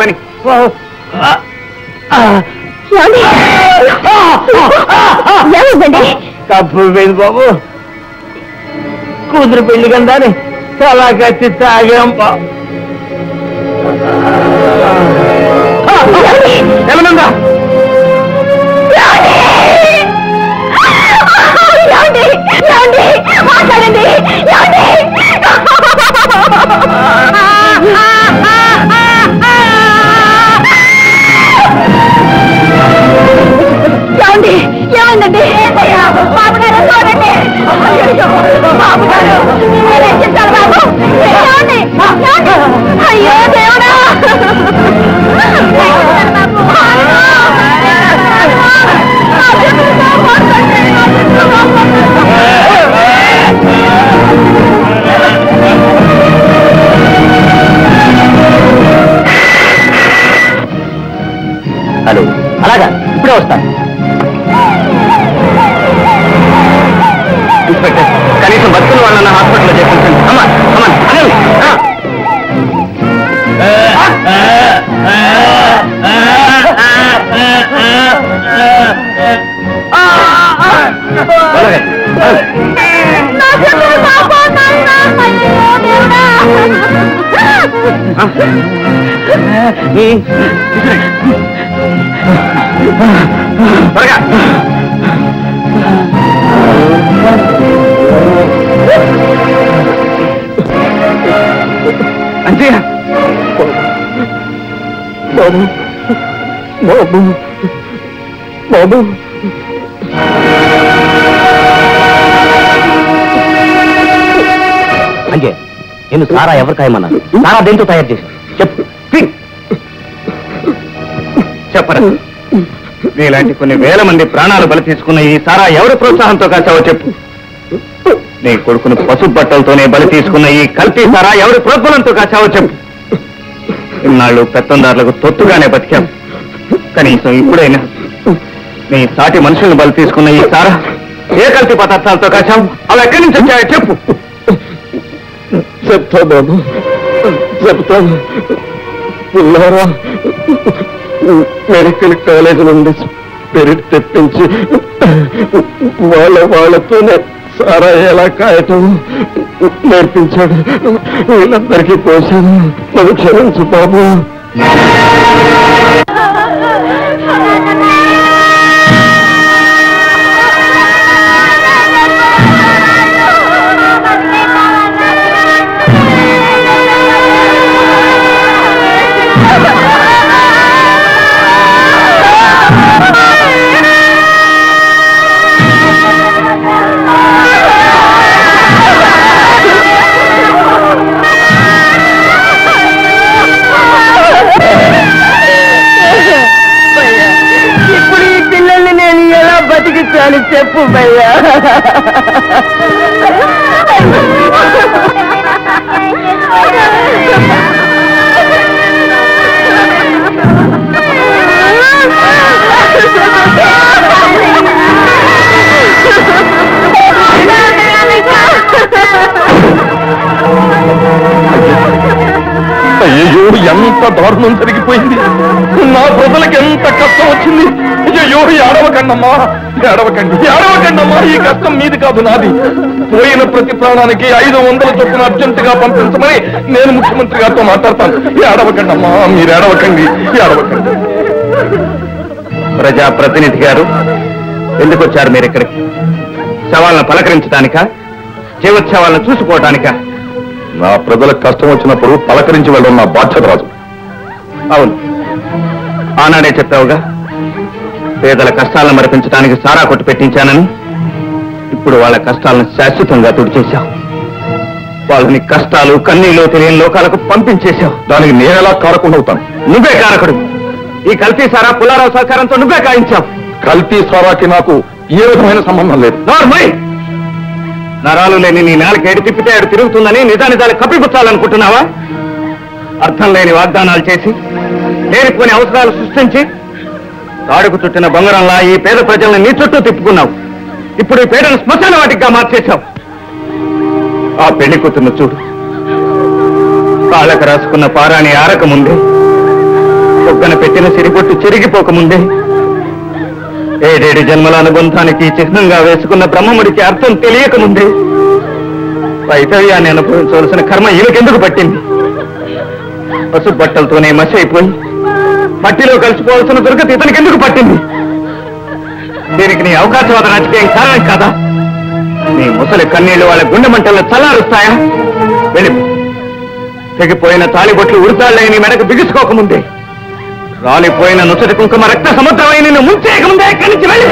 పని. కప్పు పోయింది బాబు. కూతురు పెళ్లి కందాని చాలా కచ్చి తాగాం. ఏమన్నా మాట్లాడండి. ఏమండి? బాబు గారు చూడండి. బాబు గారు మీరేం చెప్తారు బాబు? అయ్యో దేవుడా. హలో, అలాగా ఇప్పుడే వస్తాను. ఇన్స్పెక్టర్, కనీసం బతుకుల వాళ్ళన్న హాస్పిటల్లో చేర్పించండి. అమ్మా అమ్మా అనండి. త్వరగా అంజయ్య. బాబు బాబు బాబు అంజయ్, నేను సారా ఎవరు ఖాయమన్నాను? సారా దేంతో తయారు చేసి చెప్పు. చెప్పరా, నీలాంటి కొన్ని వేల మంది ప్రాణాలు బలి తీసుకున్న ఈ సారా ఎవరి ప్రోత్సాహంతో కాచావో చెప్పు. నీ కొడుకును పసుపు బట్టలతోనే బలి తీసుకున్న ఈ కల్తీ సారా ఎవరి ప్రోద్బలంతో కాచావో చెప్పు. ఇన్నాళ్ళు పెత్తందారులకు తొత్తుగానే బతికాం. కనీసం ఇప్పుడైనా నీ సాటి మనుషులను బలి తీసుకున్న ఈ సారా ఏ కల్తీ పదార్థాలతో కాచావు? అవి ఎక్కడి నుంచి వచ్చాయో చెప్పు. చెప్తా బాబు, చెప్తాను. పుల్లారా మెడికల్ కాలేజ్ నుండి స్పిరిట్ తెప్పించి వాళ్ళతోనే సారా ఎలా కాయటం నేర్పించాడు. వీళ్ళందరికీ పోశాను. నన్ను క్షమించు బాబు. బతికించాలి చెప్పు భయ్యా. అయ్యో, ఎంత దారుణం జరిగిపోయింది. నా ప్రజలకు ఎంత కష్టం వచ్చింది. అయ్యో, ఏడవకండమ్మా, ఏడవకండి, ఏడవకండమ్మా. ఈ కష్టం మీది కాదు, నాది. పోయిన ప్రతి ప్రాణానికి 500 చొప్పున అర్జెంటుగా పంపించమని నేను ముఖ్యమంత్రి గారితో మాట్లాడతాను. ఏడవకండమ్మా, మీరు ఏడవకండి, ఏడవకండి. ప్రజాప్రతినిధి గారు, ఎందుకు వచ్చారు మీరు ఇక్కడికి? శవాలను పలకరించడానికా, జీవోత్సవాలను చూసుకోవడానికా? నా ప్రజలకు కష్టం వచ్చినప్పుడు పలకరించి వెళ్ళడం నా బాధ్యత రాజు. అవును, ఆనాడే చెప్పావుగా పేదల కష్టాలను మరిపించడానికి సారా కొట్టు పెట్టించానని. ఇప్పుడు వాళ్ళ కష్టాలను శాశ్వతంగా తుడిచేశావు. వాళ్ళని కష్టాలు కన్నీళ్ళు తెలియని లోకాలకు పంపించేశావు. దానికి నేనెలా కారకుండా అవుతాను? నువ్వే కారకుడు. ఈ కల్తీ సారా పుల్లారావు సహకారంతో నువ్వే కాయించావు. కల్తీ సారాకి నాకు ఏ విధమైన సంబంధం లేదు. నరాలు లేని నీ నేలకి ఏడు తిప్పితే ఏడు తిరుగుతుందని నిజానిజాలు కప్పిపుచ్చాలనుకుంటున్నావా? అర్థం లేని వాగ్దానాలు చేసి లేనిపోని అవసరాలు సృష్టించి తాడుకు చుట్టిన బొంగరంలా ఈ పేద ప్రజల్ని నీ చుట్టూ తిప్పుకున్నావు. ఇప్పుడు ఈ పేదను శ్మశాన వాటిగా మార్చేశావు. ఆ పెళ్లి కూతురును చూడు. కాళ్ళకు రాసుకున్న పారాని ఆరక ముందే బొగ్గన పెట్టిన సిరిపొట్టు చెరిగిపోకముందే ఏడేడు జన్మల అనుబంధానికి చిహ్నంగా వేసుకున్న బ్రహ్మముడికి అర్థం తెలియకముందే వైధవ్యాన్ని అనుభవించవలసిన కర్మ ఈమెకెందుకు పట్టింది? పసుపు బట్టలతోనే మసి అయిపోయి మట్టిలో కలిసిపోవలసిన దుర్గతి ఇతనికి ఎందుకు పట్టింది? దీనికి నీ అవకాశవాద రాజకీయం కారణం కాదా? నీ ముసలి కన్నీళ్లు వాళ్ళ గుండె మంటల్లో చల్లారుస్తాయా? వెళ్ళి తెగిపోయిన తాలిబొట్లు ఉడతాళ్లే నీ మెడకు బిగుసుకోకముందే, రాలిపోయిన నుసటి కుంకుమ రక్త సముద్రమై నిన్ను ముంచేయకముందే ఇక్కడి నుంచి వెళ్ళి